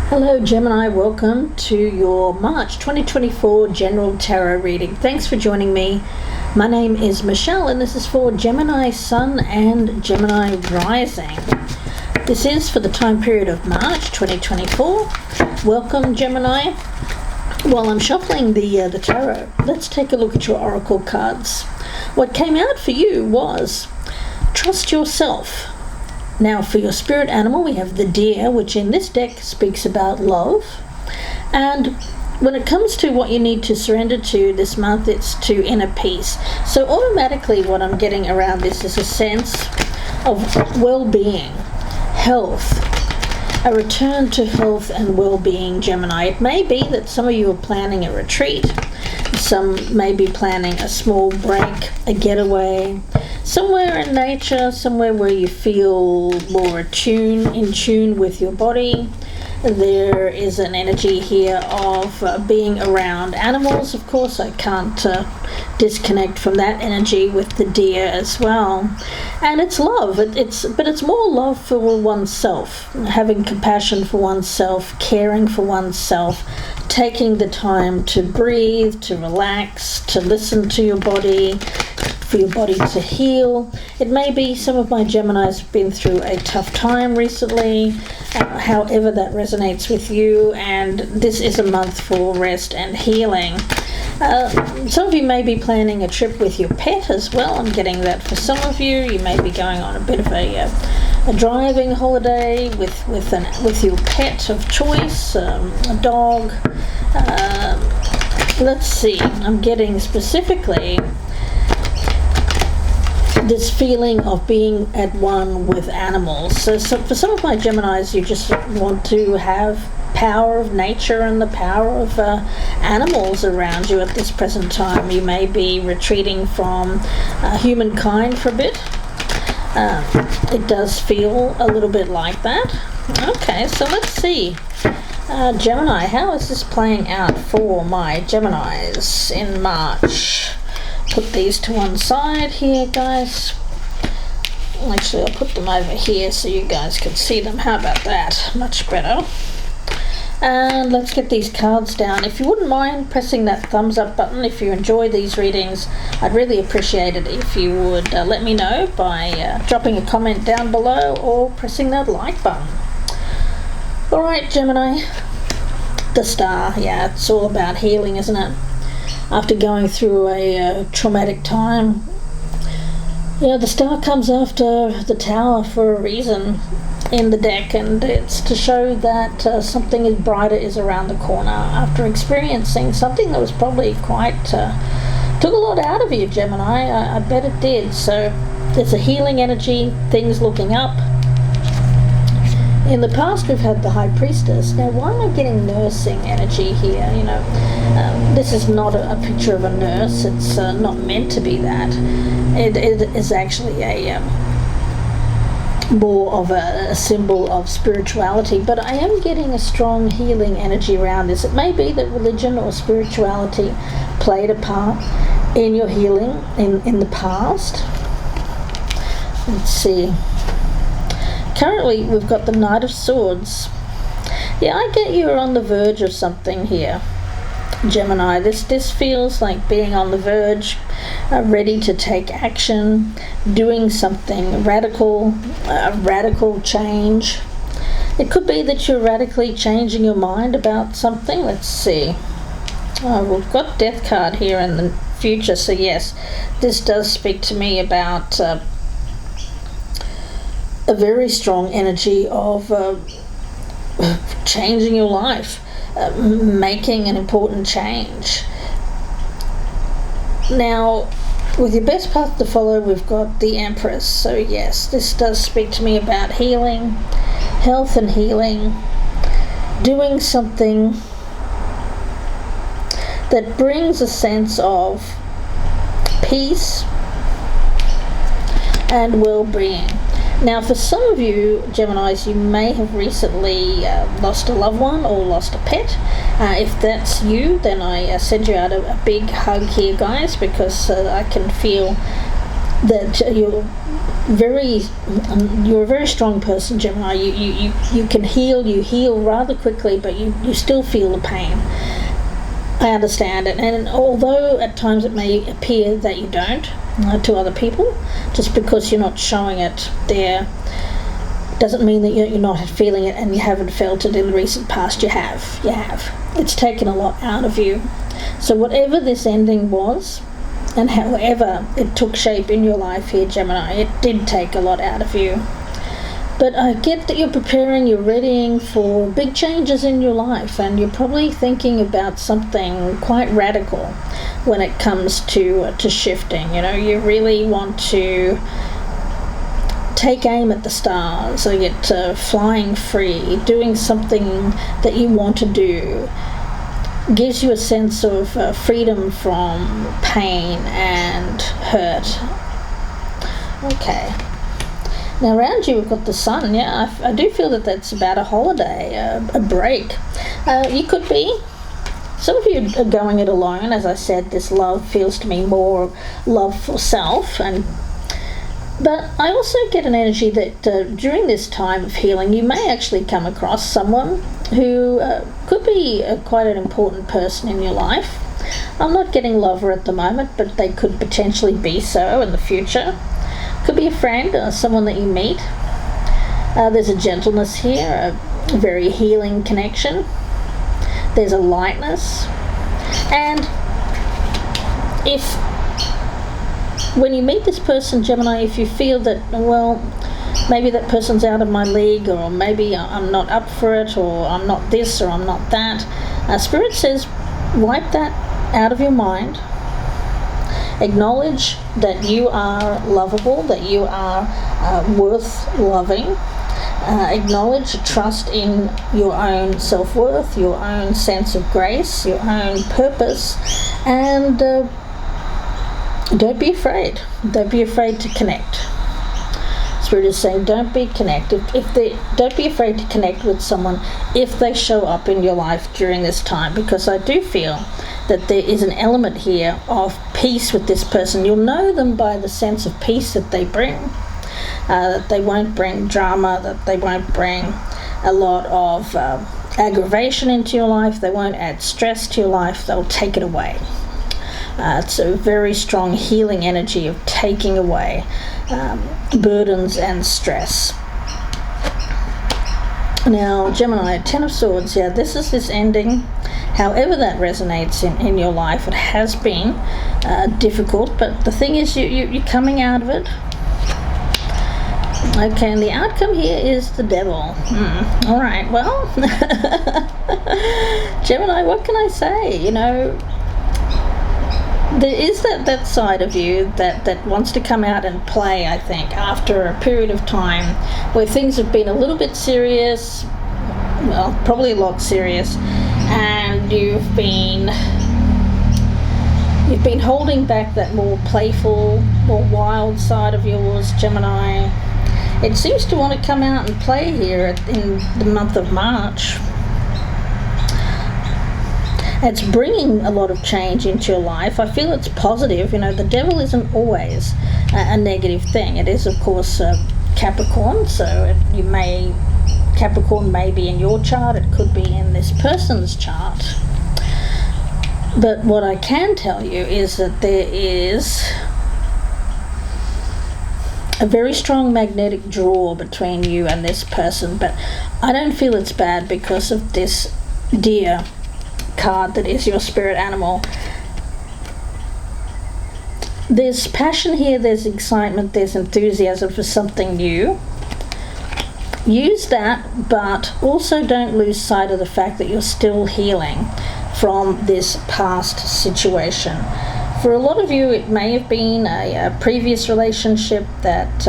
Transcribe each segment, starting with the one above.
Hello Gemini, welcome to your March 2024 General Tarot reading. Thanks for joining me. My name is Michelle and this is for Gemini Sun and Gemini Rising. This is for the time period of March 2024. Welcome Gemini. While I'm shuffling the tarot, let's take a look at your oracle cards. What came out for you was trust yourself. Now for your spirit animal, we have the deer, which in this deck speaks about love. And when it comes to what you need to surrender to this month, it's to inner peace. So automatically what I'm getting around this is a sense of well-being, health, a return to health and well-being, Gemini. It may be that some of you are planning a retreat. Some may be planning a small break, a getaway, somewhere in nature, somewhere where you feel more in tune with your body. There is an energy here of being around animals. Of course, I can't disconnect from that energy with the deer as well. And it's love. But it's more love for oneself, having compassion for oneself, caring for oneself, taking the time to breathe, to relax, to listen to your body, for your body to heal. It may be some of my Geminis have been through a tough time recently, however that resonates with you, and this is a month for rest and healing. Some of you may be planning a trip with your pet as well. I'm getting that for some of you. You may be going on a bit of a driving holiday with your pet of choice, a dog. Let's see, I'm getting specifically this feeling of being at one with animals. So for some of my Geminis, you just want to have power of nature and the power of animals around you at this present time. You may be retreating from humankind for a bit. It does feel a little bit like that. Okay, so let's see. Gemini, how is this playing out for my Geminis in March? Put these to one side here, guys. Actually, I'll put them over here so you guys can see them. How about that? Much better. And let's get these cards down. If you wouldn't mind pressing that thumbs up button if you enjoy these readings, I'd really appreciate it if you would let me know by dropping a comment down below or pressing that like button. Alright, Gemini. The star. Yeah, it's all about healing, isn't it? After going through a traumatic time. Yeah, the star comes after the tower for a reason in the deck, and it's to show that something brighter is around the corner after experiencing something that was probably quite took a lot out of you, Gemini. I bet it did. So there's a healing energy, things looking up. In the past, we've had the High Priestess. Now, why am I getting nursing energy here? You know, this is not a picture of a nurse. It's not meant to be that. It is actually a more of a symbol of spirituality. But I am getting a strong healing energy around this. It may be that religion or spirituality played a part in your healing in the past. Let's see. Currently, we've got the Knight of Swords. Yeah, I get you're on the verge of something here, Gemini. This feels like being on the verge, ready to take action, doing something radical, radical change. It could be that you're radically changing your mind about something. Let's see. We've got Death card here in the future, so yes, this does speak to me about a very strong energy of changing your life, making an important change. Now, with your best path to follow, we've got the Empress. So yes, this does speak to me about healing, health and healing, doing something that brings a sense of peace and well-being. Now, for some of you, Geminis, you may have recently lost a loved one or lost a pet. If that's you, then I send you out a big hug here, guys, because I can feel that you're a very strong person, Gemini. You can heal rather quickly, but you still feel the pain. I understand it, and although at times it may appear that you don't to other people, just because you're not showing it there doesn't mean that you're not feeling it and you haven't felt it in the recent past. You have. It's taken a lot out of you. So whatever this ending was, and however it took shape in your life here, Gemini, it did take a lot out of you. But I get that you're preparing, you're readying for big changes in your life, and you're probably thinking about something quite radical when it comes to shifting. You really want to take aim at the stars, so get flying free, doing something that you want to do. Gives you a sense of freedom from pain and hurt. Okay. Now around you we've got the sun. Yeah, I do feel that that's about a holiday, a break. You could be. Some of you are going it alone. As I said, this love feels to me more love for self, but I also get an energy that during this time of healing you may actually come across someone who could be quite an important person in your life. I'm not getting lover at the moment, but they could potentially be so in the future. Could be a friend or someone that you meet. There's a gentleness here, a very healing connection. There's a lightness. And when you meet this person, Gemini, if you feel that, well, maybe that person's out of my league, or maybe I'm not up for it, or I'm not this, or I'm not that, Spirit says wipe that out of your mind. Acknowledge that you are lovable, that you are worth loving. Acknowledge, trust in your own self-worth, your own sense of grace, your own purpose, and don't be afraid. Don't be afraid to connect. Spirit is saying don't be don't be afraid to connect with someone if they show up in your life during this time, because I do feel that there is an element here of peace with this person. You'll know them by the sense of peace that they bring. That they won't bring drama, that they won't bring a lot of aggravation into your life, they won't add stress to your life, they'll take it away. It's a very strong healing energy of taking away burdens and stress. Now, Gemini, Ten of Swords, yeah, this is this ending. However that resonates in your life, it has been difficult, but the thing is you're coming out of it. Okay, and the outcome here is the devil. All right, well, Gemini, what can I say? There is that side of you that wants to come out and play, I think, after a period of time where things have been a little bit serious, well, probably a lot serious, and you've been holding back that more playful, more wild side of yours, Gemini. It seems to want to come out and play here in the month of March. It's bringing a lot of change into your life. I feel it's positive. The devil isn't always a negative thing. It is, of course, Capricorn, so Capricorn may be in your chart, it could be in this person's chart. But what I can tell you is that there is a very strong magnetic draw between you and this person, but I don't feel it's bad because of this deer card that is your spirit animal. There's passion here, there's excitement, there's enthusiasm for something new. Use that, but also don't lose sight of the fact that you're still healing from this past situation. For a lot of you, it may have been a previous relationship that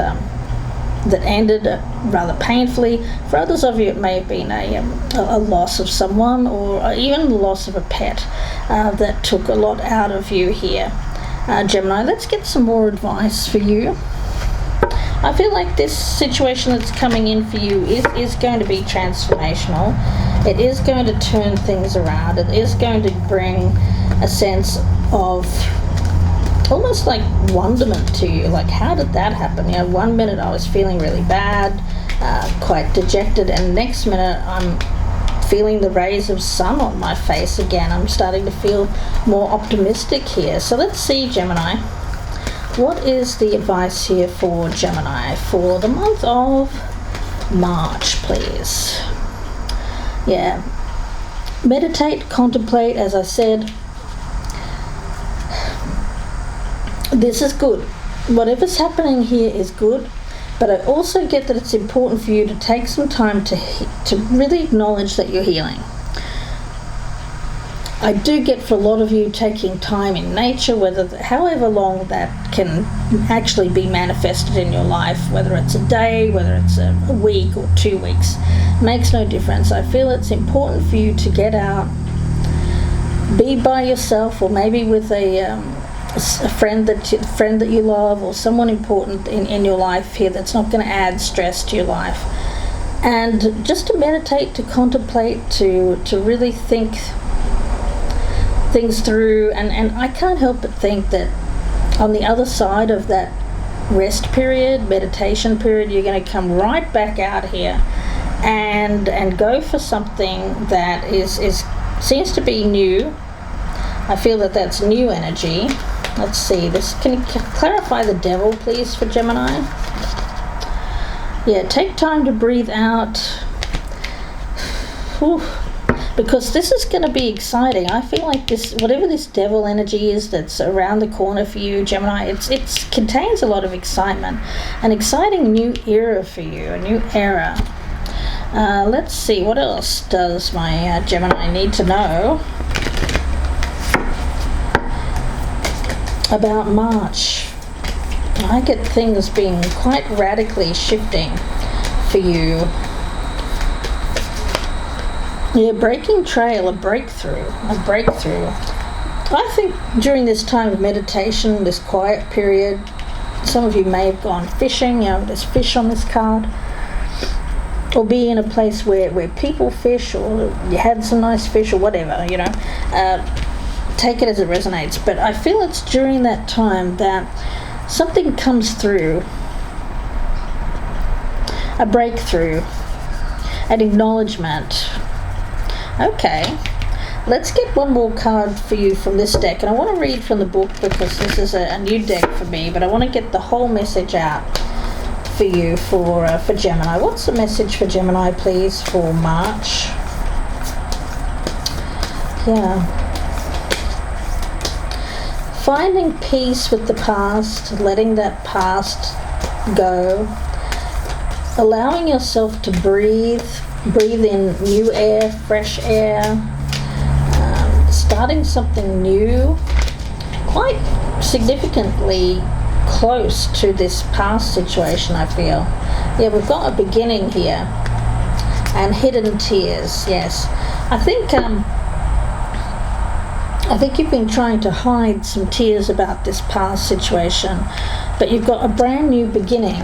ended rather painfully. For others of you, it may have been a loss of someone, or even the loss of a pet that took a lot out of you here. Gemini, let's get some more advice for you. I feel like this situation that's coming in for you is going to be transformational. It is going to turn things around. It is going to bring a sense of almost like wonderment to you, like how did that happen? 1 minute I was feeling really bad, quite dejected, and next minute I'm feeling the rays of sun on my face again. I'm starting to feel more optimistic here. So let's see, Gemini, what is the advice here for Gemini for the month of March, please? Yeah, meditate, contemplate, as I said. This is good. Whatever's happening here is good, but I also get that it's important for you to take some time to really acknowledge that you're healing. I do get for a lot of you taking time in nature, however long that can actually be manifested in your life, whether it's a day, whether it's a week or 2 weeks, makes no difference. I feel it's important for you to get out, be by yourself, or maybe with a friend that you love, or someone important in your life here that's not going to add stress to your life, and just to meditate, to contemplate, to really think things through. And I can't help but think that on the other side of that rest period, meditation period, you're going to come right back out here and go for something that seems to be new. I feel that that's new energy. Let's see this. Can you clarify the devil, please, for Gemini? Yeah, take time to breathe out. Whew. Because this is going to be exciting. I feel like this, whatever this devil energy is that's around the corner for you, Gemini, it contains a lot of excitement, an exciting new era for you, a new era. Let's see, what else does my Gemini need to know about March? I get things being quite radically shifting for you. Yeah, breaking trail, a breakthrough. I think during this time of meditation, this quiet period, some of you may have gone fishing. There's fish on this card. Or be in a place where people fish, or you had some nice fish, or whatever, take it as it resonates. But I feel it's during that time that something comes through, a breakthrough, an acknowledgement. Okay, let's get one more card for you from this deck, and I want to read from the book because this is a new deck for me, but I want to get the whole message out for you for Gemini. What's the message for Gemini, please, for March? Yeah. Finding peace with the past, letting that past go, allowing yourself to breathe in new air, fresh air, starting something new, quite significantly close to this past situation, I feel. Yeah, we've got a beginning here, and hidden tears. Yes, I think you've been trying to hide some tears about this past situation, but you've got a brand new beginning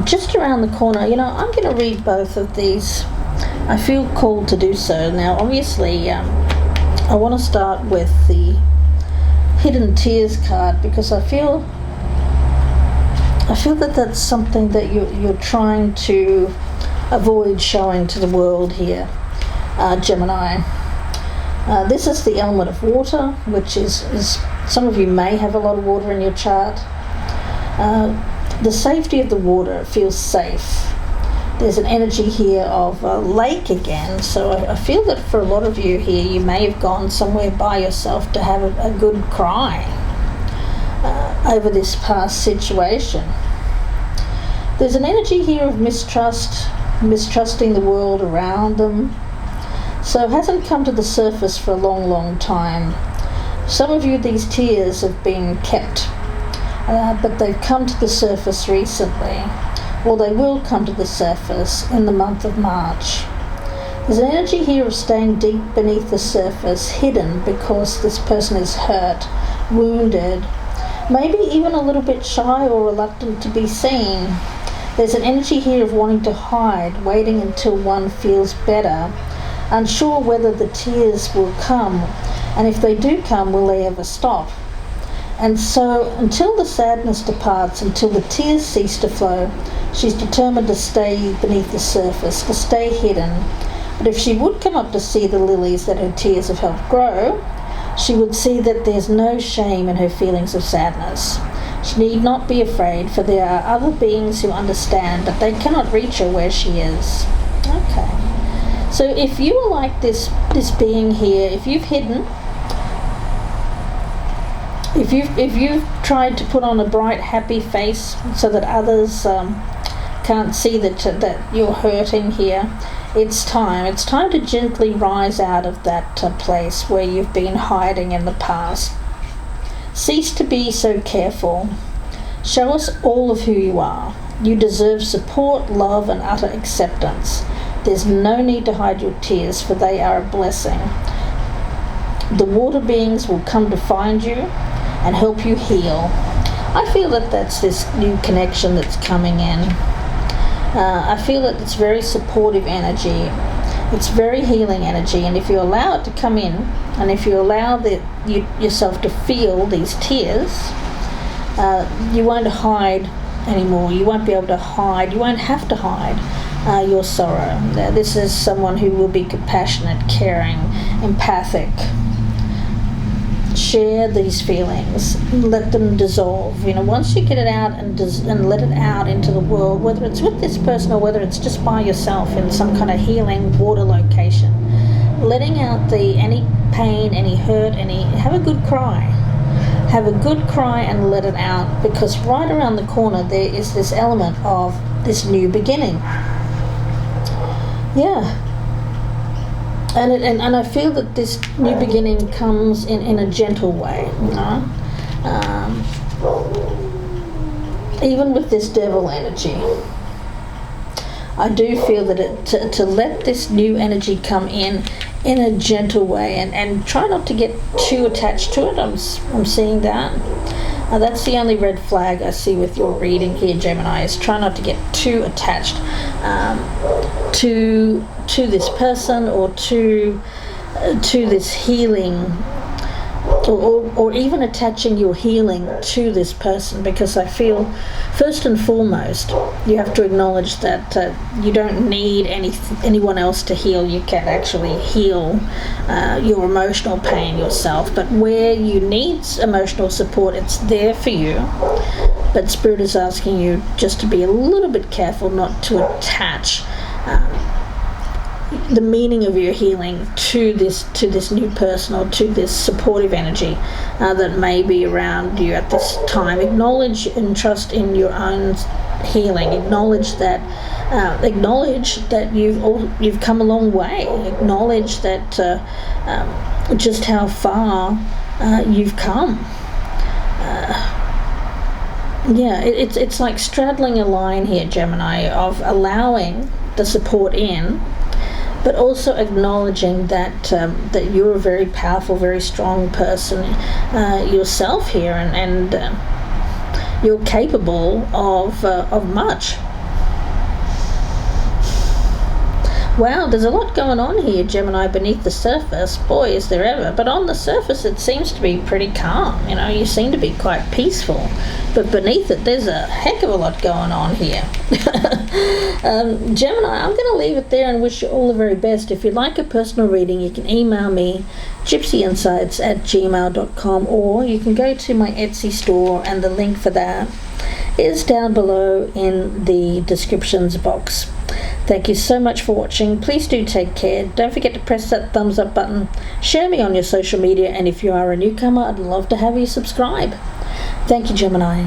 just around the corner. I'm going to read both of these. I feel called to do so. Now, obviously, I want to start with the hidden tears card because I feel that that's something that you're trying to avoid showing to the world here, Gemini. This is the element of water, which is some of you may have a lot of water in your chart. The safety of the water feels safe. There's an energy here of a lake again, so I feel that for a lot of you here, you may have gone somewhere by yourself to have a good cry over this past situation. There's an energy here of mistrusting the world around them. So it hasn't come to the surface for a long, long time. Some of you, these tears have been kept, but they've come to the surface recently, or they will come to the surface in the month of March. There's an energy here of staying deep beneath the surface, hidden because this person is hurt, wounded, maybe even a little bit shy or reluctant to be seen. There's an energy here of wanting to hide, waiting until one feels better, unsure whether the tears will come, and if they do come, will they ever stop? And so until the sadness departs, until the tears cease to flow, she's determined to stay beneath the surface, to stay hidden. But if she would come up to see the lilies that her tears have helped grow, she would see that there's no shame in her feelings of sadness. She need not be afraid, for there are other beings who understand that they cannot reach her where she is. Okay. So if you are like this being here, if you've hidden, if you've tried to put on a bright, happy face so that others can't see that you're hurting here, it's time. It's time to gently rise out of that place where you've been hiding in the past. Cease to be so careful. Show us all of who you are. You deserve support, love, and utter acceptance. There's no need to hide your tears, for they are a blessing. The water beings will come to find you and help you heal. I feel that that's this new connection that's coming in. I feel that it's very supportive energy. It's very healing energy, and if you allow it to come in, and if you allow yourself to feel these tears, you won't hide anymore. You won't be able to hide. You won't have to hide your sorrow. This is someone who will be compassionate, caring, empathic. Share these feelings, let them dissolve. Once you get it out and let it out into the world, whether it's with this person or whether it's just by yourself in some kind of healing water location, letting out any pain, any hurt, have a good cry. Have a good cry and let it out, because right around the corner there is this element of this new beginning. Yeah. And I feel that this new beginning comes in a gentle way, even with this devil energy. I do feel that to let this new energy come in a gentle way, and try not to get too attached to it. I'm seeing that. That's the only red flag I see with your reading here, Gemini, is try not to get too attached to this person or to this healing, or even attaching your healing to this person, because I feel first and foremost you have to acknowledge that you don't need anyone else to heal. You can actually heal your emotional pain yourself, but where you need emotional support, it's there for you. But Spirit is asking you just to be a little bit careful not to attach the meaning of your healing to this new person or to this supportive energy that may be around you at this time. Acknowledge and trust in your own healing. Acknowledge that you've come a long way. Acknowledge that just how far you've come. It's like straddling a line here, Gemini, of allowing the support in, but also acknowledging that you're a very powerful, very strong person yourself here, and you're capable of much. Wow, there's a lot going on here, Gemini, beneath the surface. Boy, is there ever. But on the surface, it seems to be pretty calm. You seem to be quite peaceful. But beneath it, there's a heck of a lot going on here. Gemini, I'm going to leave it there and wish you all the very best. If you'd like a personal reading, you can email me, gypsyinsights@gmail.com, or you can go to my Etsy store, and the link for that is down below in the descriptions box. Thank you so much for watching. Please do take care. Don't forget to press that thumbs up button. Share me on your social media, and if you are a newcomer, I'd love to have you subscribe. Thank you, Gemini.